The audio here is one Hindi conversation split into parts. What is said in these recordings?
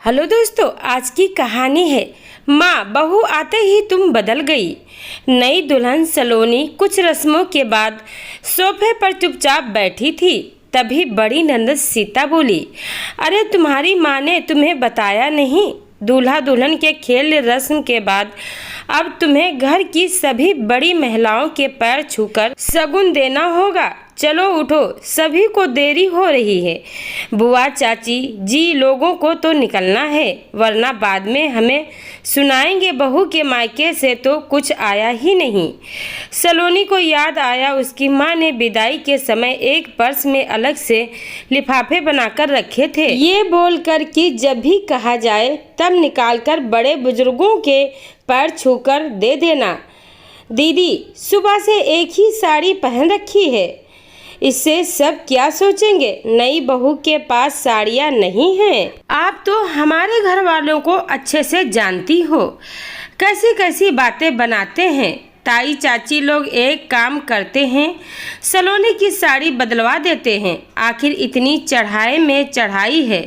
हेलो दोस्तों, आज की कहानी है माँ बहू आते ही तुम बदल गई। नई दुल्हन सलोनी कुछ रस्मों के बाद सोफे पर चुपचाप बैठी थी। तभी बड़ी ननद सीता बोली, अरे तुम्हारी माँ ने तुम्हें बताया नहीं? दूल्हा दुल्हन के खेल रस्म के बाद अब तुम्हें घर की सभी बड़ी महिलाओं के पैर छूकर शगुन देना होगा। चलो उठो, सभी को देरी हो रही है। बुआ चाची जी लोगों को तो निकलना है, वरना बाद में हमें सुनाएंगे बहू के मायके से तो कुछ आया ही नहीं। सलोनी को याद आया उसकी माँ ने विदाई के समय एक पर्स में अलग से लिफाफे बनाकर रखे थे। ये बोलकर कि जब भी कहा जाए तब निकालकर बड़े बुजुर्गों के पैर छूकर दे देना। दीदी सुबह से एक ही साड़ी पहन रखी है, इससे सब क्या सोचेंगे? नई बहू के पास साड़ियाँ नहीं हैं। आप तो हमारे घर वालों को अच्छे से जानती हो, कैसी कैसी बातें बनाते हैं। ताई चाची लोग एक काम करते हैं, सलोनी की साड़ी बदलवा देते हैं। आखिर इतनी चढ़ाई में चढ़ाई है,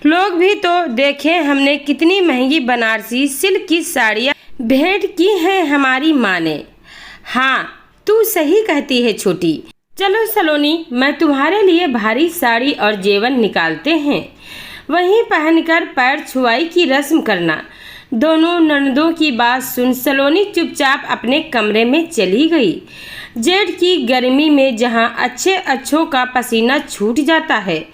लोग भी तो देखें हमने कितनी महंगी बनारसी सिल्क की साड़ियाँ भेंट की हैं हमारी माँ ने। हाँ, तू सही कहती है छोटी। चलो सलोनी, मैं तुम्हारे लिए भारी साड़ी और जेवर निकालते हैं, वहीं पहनकर पैर छुआई की रस्म करना। दोनों ननदों की बात सुन सलोनी चुपचाप अपने कमरे में चली गई। जेठ की गर्मी में जहां अच्छे अच्छों का पसीना छूट जाता है,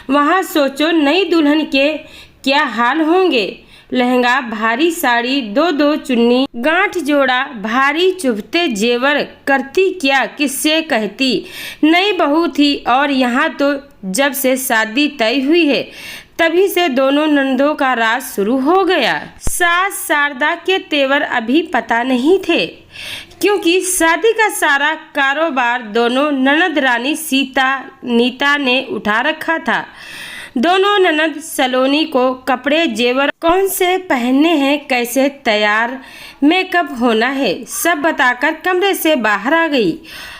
वहां सोचो नई दुल्हन के क्या हाल होंगे। लहंगा, भारी साड़ी, दो दो चुन्नी, गांठ जोड़ा, भारी चुभते जेवर, करती क्या किससे कहती। नई बहू थी और यहाँ तो जब से शादी तय हुई है तभी से दोनों नंदों का राज शुरू हो गया। सास शारदा के तेवर अभी पता नहीं थे, क्योंकि शादी का सारा कारोबार दोनों ननद रानी सीता नीता ने उठा रखा था। दोनों ननद सलोनी को कपड़े जेवर कौन से पहनने हैं, कैसे तैयार मेकअप होना है, सब बताकर कमरे से बाहर आ गई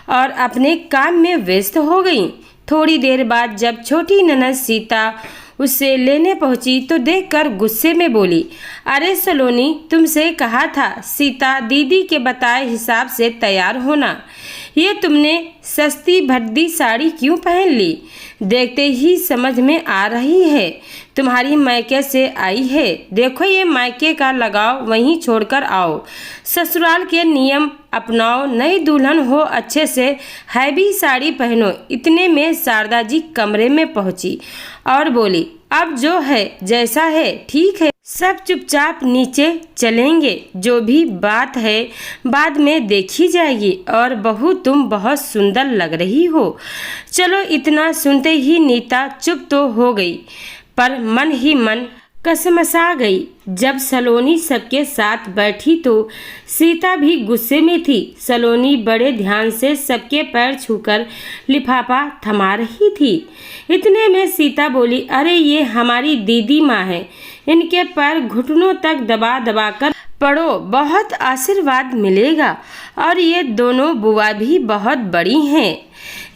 और अपने काम में व्यस्त हो गई। थोड़ी देर बाद जब छोटी ननद सीता उसे लेने पहुंची तो देखकर गुस्से में बोली, अरे सलोनी, तुमसे कहा था सीता दीदी के बताए हिसाब से तैयार होना, ये तुमने सस्ती भद्दी साड़ी क्यों पहन ली? देखते ही समझ में आ रही है तुम्हारी मायके से आई है। देखो ये मायके का लगाव वहीं छोड़कर आओ, ससुराल के नियम अपनाओ, नई दुल्हन हो, अच्छे से हैवी साड़ी पहनो। इतने में शारदा जी कमरे में पहुंची और बोली, अब जो है जैसा है ठीक है, सब चुपचाप नीचे चलेंगे, जो भी बात है बाद में देखी जाएगी। और बहू तुम बहुत सुंदर लग रही हो। चलो, इतना सुनते ही नीता चुप तो हो गई, पर मन ही मन कसमसा गई। जब सलोनी सबके साथ बैठी तो सीता भी गुस्से में थी। सलोनी बड़े ध्यान से सबके पैर छूकर लिफाफा थमा रही थी। इतने में सीता बोली, अरे ये हमारी दीदी माँ है, इनके पैर घुटनों तक दबा दबा कर पढ़ो, बहुत आशीर्वाद मिलेगा। और ये दोनों बुआ भी बहुत बड़ी हैं,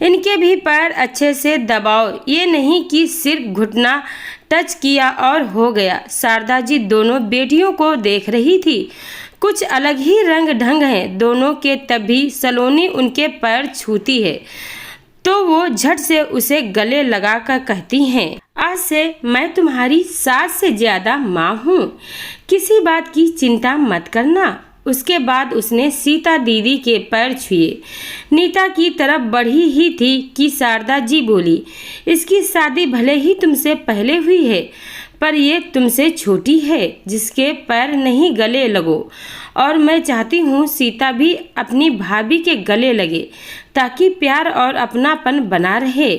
इनके भी पैर अच्छे से दबाओ, ये नहीं कि सिर्फ घुटना टच किया और हो गया। शारदा जी दोनों बेटियों को देख रही थी, कुछ अलग ही रंग ढंग हैं दोनों के। तभी सलोनी उनके पैर छूती है तो वो झट से उसे गले लगाकर कहती हैं, आज से मैं तुम्हारी सास से ज्यादा माँ हूँ, किसी बात की चिंता मत करना। उसके बाद उसने सीता दीदी के पैर छुए। नीता की तरफ बढ़ी ही थी कि शारदा जी बोली, इसकी शादी भले ही तुमसे पहले हुई है, पर ये तुमसे छोटी है, जिसके पैर नहीं गले लगो। और मैं चाहती हूँ सीता भी अपनी भाभी के गले लगे, ताकि प्यार और अपनापन बना रहे।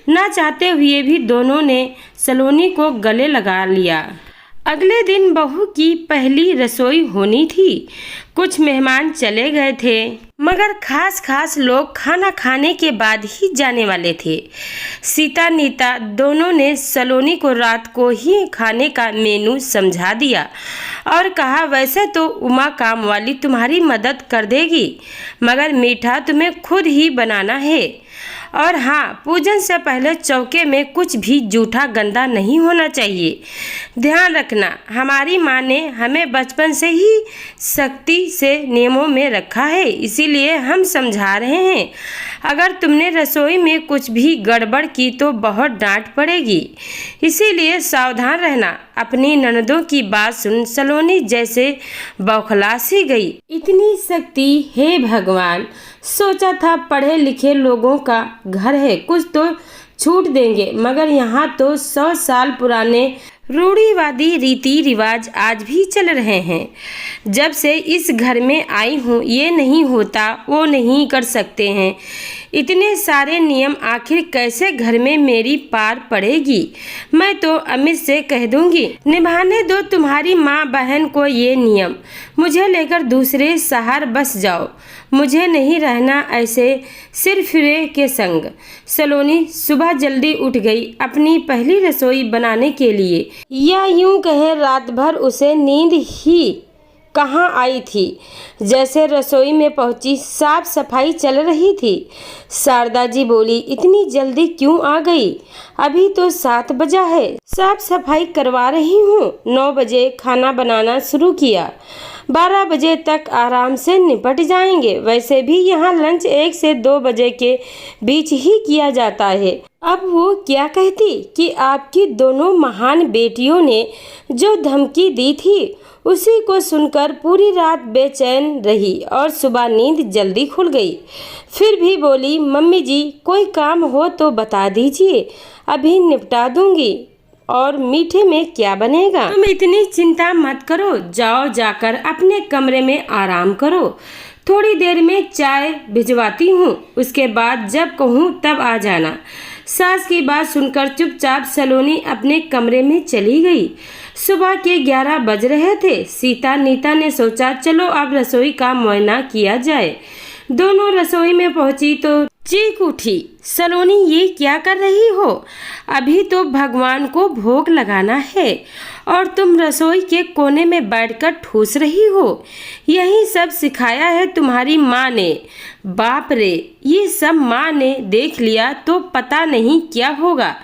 ना चाहते हुए भी दोनों ने सलोनी को गले लगा लिया। अगले दिन बहू की पहली रसोई होनी थी। कुछ मेहमान चले गए थे, मगर खास लोग खाना खाने के बाद ही जाने वाले थे। सीता नीता दोनों ने सलोनी को रात को ही खाने का मेनू समझा दिया और कहा, वैसे तो उमा काम वाली तुम्हारी मदद कर देगी, मगर मीठा तुम्हें खुद ही बनाना है। और हाँ, पूजन से पहले चौके में कुछ भी जूठा गंदा नहीं होना चाहिए। ध्यान रखना, हमारी माँ ने हमें बचपन से ही सख्ती से नियमों में रखा है, इसीलिए हम समझा रहे हैं। अगर तुमने रसोई में कुछ भी गड़बड़ की तो बहुत डांट पड़ेगी, इसीलिए सावधान रहना। अपनी ननदों की बात सुन सलोनी जैसे बौखला सी गई। इतनी सख्ती, हे भगवान, सोचा था पढ़े लिखे लोगों का घर है, कुछ तो छूट देंगे, मगर यहाँ तो 100 साल पुराने रूढ़िवादी रीति रिवाज आज भी चल रहे हैं। जब से इस घर में आई हूँ, ये नहीं होता, वो नहीं कर सकते हैं, इतने सारे नियम आखिर कैसे घर में मेरी पार पड़ेगी। मैं तो अमित से कह दूंगी, निभाने दो तुम्हारी माँ बहन को ये नियम, मुझे लेकर दूसरे शहर बस जाओ, मुझे नहीं रहना ऐसे सिरफिरे के संग। सलोनी सुबह जल्दी उठ गई अपनी पहली रसोई बनाने के लिए, या यूं कहें रात भर उसे नींद ही कहाँ आई थी। जैसे रसोई में पहुंची, साफ सफाई चल रही थी। शारदा जी बोली, इतनी जल्दी क्यों आ गई? अभी तो 7 बजा है, साफ सफाई करवा रही हूँ। 9 बजे खाना बनाना शुरू किया, 12 बजे तक आराम से निपट जाएंगे। वैसे भी यहाँ लंच 1 से 2 बजे के बीच ही किया जाता है। अब वो क्या कहती कि आपकी दोनों महान बेटियों ने जो धमकी दी थी, उसी को सुनकर पूरी रात बेचैन रही और सुबह नींद जल्दी खुल गई। फिर भी बोली, मम्मी जी कोई काम हो तो बता दीजिए, अभी निपटा दूंगी। और मीठे में क्या बनेगा? तुम इतनी चिंता मत करो, जाओ जाकर अपने कमरे में आराम करो, थोड़ी देर में चाय भिजवाती हूँ, उसके बाद जब कहूँ तब आ जाना। सास की बात सुनकर चुपचाप सलोनी अपने कमरे में चली गई। सुबह के 11 बज रहे थे। सीता नीता ने सोचा, चलो अब रसोई का मुआयना किया जाए। दोनों रसोई में पहुंची तो चीख उठी, सलोनी ये क्या कर रही हो? अभी तो भगवान को भोग लगाना है और तुम रसोई के कोने में बैठकर ठूस रही हो। यही सब सिखाया है तुम्हारी माँ ने। बाप रे, ये सब माँ ने देख लिया तो पता नहीं क्या होगा।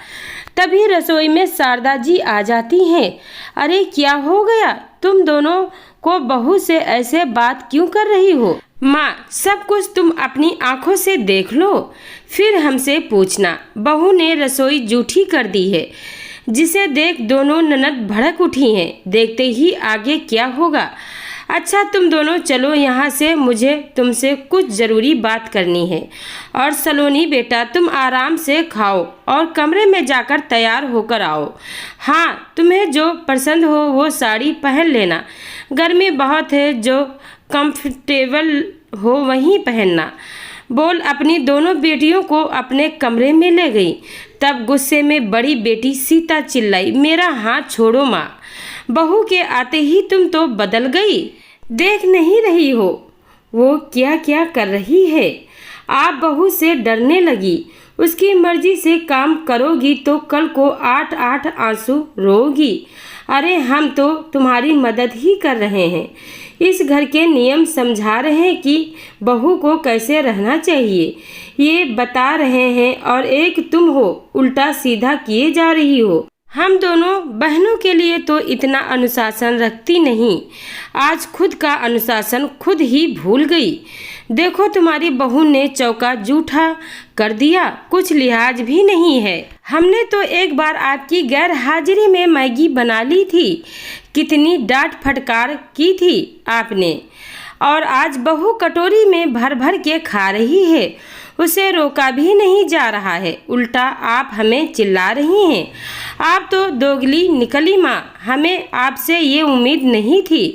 तभी रसोई में शारदा जी आ जाती हैं। अरे क्या हो गया? तुम दोनों को बहू से ऐसे बात क्यों कर रही हो? माँ, सब कुछ तुम अपनी आंखों से देख लो, फिर हमसे पूछना। बहू ने रसोई जूठी कर दी है, जिसे देख दोनों ननद भड़क उठी हैं। देखते ही आगे क्या होगा। अच्छा तुम दोनों चलो यहाँ से, मुझे तुमसे कुछ ज़रूरी बात करनी है। और सलोनी बेटा, तुम आराम से खाओ और कमरे में जाकर तैयार होकर आओ। हाँ, तुम्हें जो पसंद हो वो साड़ी पहन लेना, गर्मी बहुत है, जो कंफर्टेबल हो वहीं पहनना। बोल अपनी दोनों बेटियों को अपने कमरे में ले गई। तब गुस्से में बड़ी बेटी सीता चिल्लाई, मेरा हाथ छोड़ो माँ, बहू के आते ही तुम तो बदल गई। देख नहीं रही हो वो क्या क्या कर रही है? आप बहू से डरने लगी। उसकी मर्जी से काम करोगी तो कल को 8-8 आंसू रोगी। अरे हम तो तुम्हारी मदद ही कर रहे हैं, इस घर के नियम समझा रहे हैं कि बहू को कैसे रहना चाहिए, ये बता रहे हैं, और एक तुम हो उल्टा सीधा किए जा रही हो। हम दोनों बहनों के लिए तो इतना अनुशासन रखती नहीं, आज खुद का अनुशासन खुद ही भूल गई। देखो तुम्हारी बहू ने चौका जूठा कर दिया, कुछ लिहाज भी नहीं है। हमने तो एक बार आपकी गैर हाजिरी में मैगी बना ली थी, कितनी डांट फटकार की थी आपने, और आज बहू कटोरी में भर भर के खा रही है, उसे रोका भी नहीं जा रहा है, उल्टा आप हमें चिल्ला रही हैं। आप तो दोगली निकली माँ, हमें आपसे ये उम्मीद नहीं थी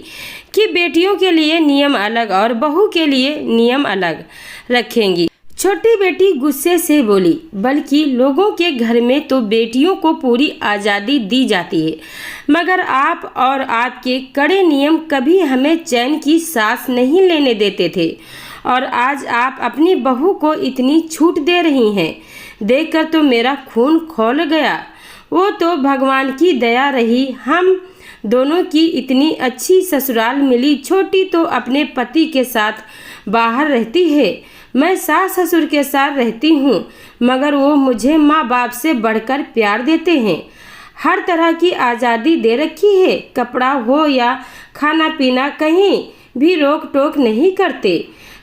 कि बेटियों के लिए नियम अलग और बहू के लिए नियम अलग रखेंगी। छोटी बेटी गुस्से से बोली, बल्कि लोगों के घर में तो बेटियों को पूरी आज़ादी दी जाती है, मगर आप और आपके कड़े नियम कभी हमें चैन की सांस नहीं लेने देते थे, और आज आप अपनी बहू को इतनी छूट दे रही हैं। देखकर तो मेरा खून खौल गया। वो तो भगवान की दया रही, हम दोनों की इतनी अच्छी ससुराल मिली। छोटी तो अपने पति के साथ बाहर रहती है, मैं सास ससुर के साथ रहती हूँ, मगर वो मुझे माँ बाप से बढ़कर प्यार देते हैं। हर तरह की आज़ादी दे रखी है, कपड़ा हो या खाना पीना कहीं भी रोक टोक नहीं करते।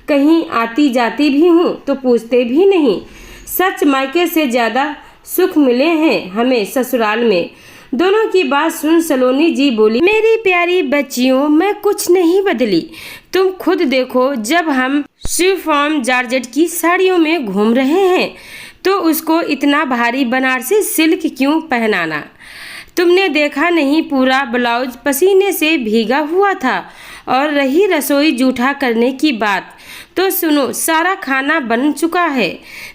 कहीं आती जाती भी हूँ तो पूछते भी नहीं। सच मायके से ज़्यादा सुख मिले हैं हमें ससुराल में। दोनों की बात सुन सलोनी जी बोली, मेरी प्यारी बच्चियों, मैं कुछ नहीं बदली। तुम खुद देखो, जब हम शिफॉन जॉर्जेट की साड़ियों में घूम रहे हैं तो उसको इतना भारी बनारसी सिल्क क्यों पहनाना? तुमने देखा नहीं, पूरा ब्लाउज पसीने से भीगा हुआ था। और रही रसोई जूठा करने की बात, तो सुनो, सारा खाना बन चुका है।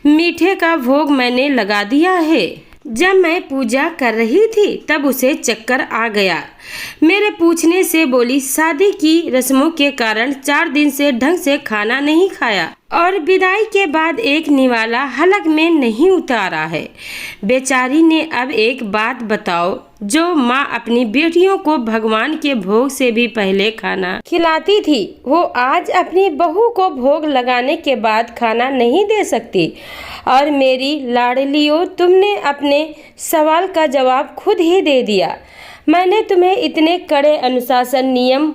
मीठे का भोग मैंने लगा दिया है। जब मैं पूजा कर रही थी तब उसे चक्कर आ गया। मेरे पूछने से बोली, शादी की रस्मों के कारण 4 दिन से ढंग से खाना नहीं खाया और विदाई के बाद एक निवाला हलक में नहीं उतारा है। बेचारी ने अब एक बात बताओ, जो माँ अपनी बेटियों को भगवान के भोग से भी पहले खाना खिलाती थी, वो आज अपनी बहू को भोग लगाने के बाद खाना नहीं दे सकती। और मेरी लाडलियों, तुमने अपने सवाल का जवाब खुद ही दे दिया। मैंने तुम्हें इतने कड़े अनुशासन नियम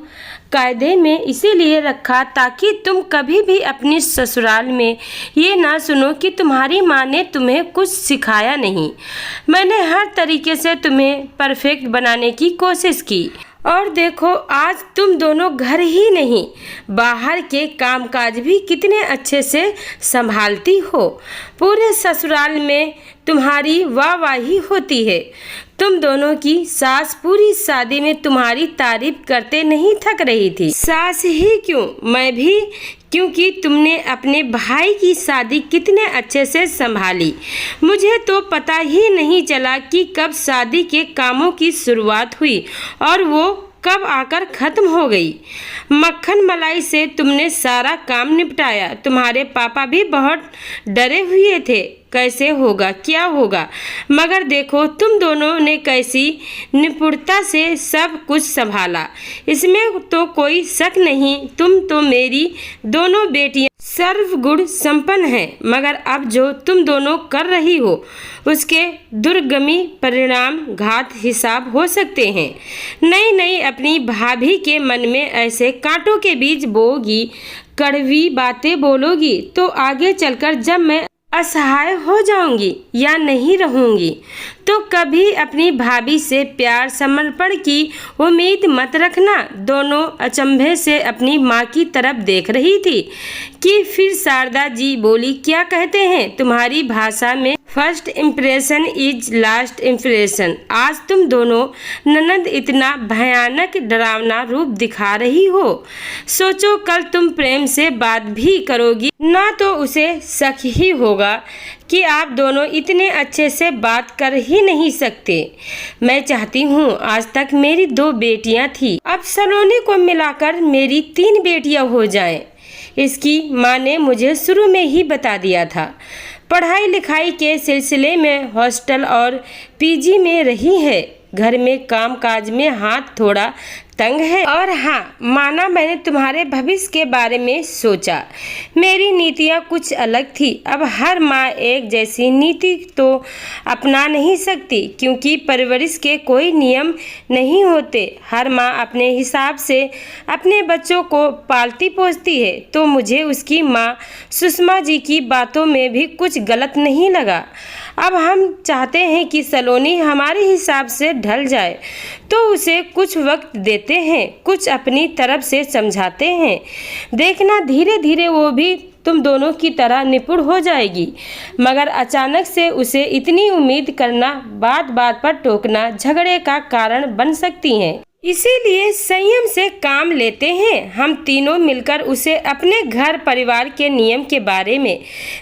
कायदे में इसीलिए रखा ताकि तुम कभी भी अपनी ससुराल में ये ना सुनो कि तुम्हारी माँ ने तुम्हें कुछ सिखाया नहीं। मैंने हर तरीके से तुम्हें परफेक्ट बनाने की कोशिश की। और देखो, आज तुम दोनों घर ही नहीं, बाहर के कामकाज भी कितने अच्छे से संभालती हो। पूरे ससुराल में तुम्हारी वाहवाही होती है। तुम दोनों की सास पूरी शादी में तुम्हारी तारीफ करते नहीं थक रही थी। सास ही क्यों, मैं भी, क्योंकि तुमने अपने भाई की शादी कितने अच्छे से संभाली। मुझे तो पता ही नहीं चला कि कब शादी के कामों की शुरुआत हुई और वो कब आकर खत्म हो गई। मक्खन मलाई से तुमने सारा काम निपटाया। तुम्हारे पापा भी बहुत डरे हुए थे, कैसे होगा, क्या होगा, मगर देखो तुम दोनों ने कैसी निपुणता से सब कुछ संभाला। इसमें तो कोई शक नहीं। तुम तो मेरी दोनों बेटियां सर्वगुण संपन्न है, मगर अब जो तुम दोनों कर रही हो उसके दुर्गमी परिणाम घात हिसाब हो सकते हैं। नहीं नहीं, अपनी भाभी के मन में ऐसे कांटों के बीज बोगी, कड़वी बातें बोलोगी तो आगे चलकर जब मैं असहाय हो जाऊंगी या नहीं रहूंगी तो कभी अपनी भाभी से प्यार समर्पण की उम्मीद मत रखना। दोनों अचंभे से अपनी माँ की तरफ देख रही थी कि फिर शारदा जी बोली, क्या कहते हैं तुम्हारी भाषा में, first impression is last impression. आज तुम दोनों ननद इतना भयानक डरावना रूप दिखा रही हो। सोचो कल तुम प्रेम से बात भी करोगी ना तो उसे शक ही होगा कि आप दोनों इतने अच्छे से बात कर ही नहीं सकते। मैं चाहती हूँ, आज तक मेरी 2 बेटियाँ थी, अब सलोनी को मिलाकर मेरी 3 बेटियाँ हो जाएं। इसकी माँ ने मुझे शुरू में ही बता दिया था। पढ़ाई लिखाई के सिलसिले में हॉस्टल और पीजी में रही है। घर में काम काज में हाथ थोड़ा तंग है। और हाँ, माना मैंने तुम्हारे भविष्य के बारे में सोचा। मेरी नीतियाँ कुछ अलग थी। अब हर माँ एक जैसी नीति तो अपना नहीं सकती, क्योंकि परवरिश के कोई नियम नहीं होते। हर माँ अपने हिसाब से अपने बच्चों को पालती पोसती है। तो मुझे उसकी माँ सुषमा जी की बातों में भी कुछ गलत नहीं लगा। अब हम चाहते हैं कि सलोनी हमारे हिसाब से ढल जाए, तो उसे कुछ वक्त देते हैं, कुछ अपनी तरफ से समझाते हैं। देखना धीरे धीरे वो भी तुम दोनों की तरह निपुण हो जाएगी। मगर अचानक से उसे इतनी उम्मीद करना, बात बात पर टोकना झगड़े का कारण बन सकती हैं। इसीलिए संयम से काम लेते हैं। हम तीनों मिलकर उसे अपने घर परिवार के नियम के बारे में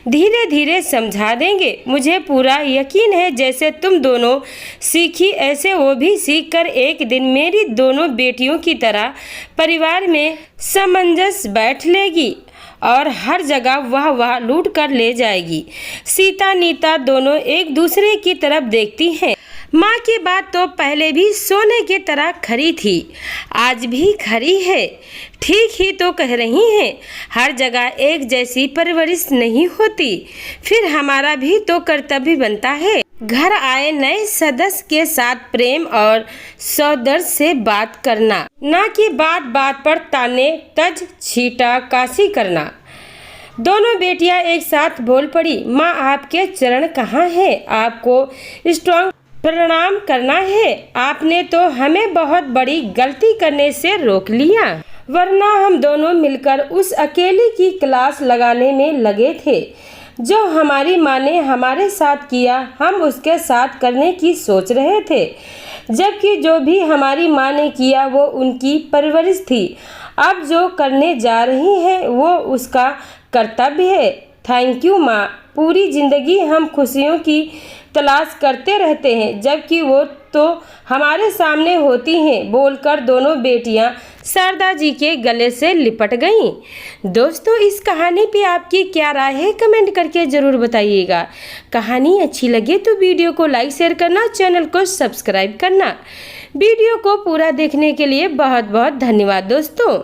धीरे धीरे समझा देंगे। मुझे पूरा यकीन है जैसे तुम दोनों सीखी ऐसे वो भी सीख कर एक दिन मेरी दोनों बेटियों की तरह परिवार में सामंजस्य बैठ लेगी और हर जगह वह लूट कर ले जाएगी। सीता नीता दोनों एक दूसरे की तरफ देखती हैं। माँ की बात तो पहले भी सोने की तरह खरी थी, आज भी खरी है। ठीक ही तो कह रही हैं, हर जगह एक जैसी परवरिश नहीं होती। फिर हमारा भी तो कर्तव्य बनता है घर आए नए सदस्य के साथ प्रेम और सौदर्य से बात करना, ना कि बात बात पर ताने तज छीटा काशी करना। दोनों बेटियां एक साथ बोल पड़ी, माँ आपके चरण कहाँ हैं? आपको स्ट्रॉन्ग प्रणाम करना है। आपने तो हमें बहुत बड़ी गलती करने से रोक लिया, वरना हम दोनों मिलकर उस अकेली की क्लास लगाने में लगे थे। जो हमारी माँ ने हमारे साथ किया, हम उसके साथ करने की सोच रहे थे, जबकि जो भी हमारी माँ ने किया वो उनकी परवरिश थी। अब जो करने जा रही हैं वो उसका कर्तव्य है। थैंक यू माँ। पूरी जिंदगी हम खुशियों की तलाश करते रहते हैं, जबकि वो तो हमारे सामने होती हैं। बोलकर दोनों बेटियां शारदा जी के गले से लिपट गईं। दोस्तों, इस कहानी पे आपकी क्या राय है कमेंट करके ज़रूर बताइएगा। कहानी अच्छी लगे तो वीडियो को लाइक शेयर करना, चैनल को सब्सक्राइब करना। वीडियो को पूरा देखने के लिए बहुत बहुत धन्यवाद दोस्तों।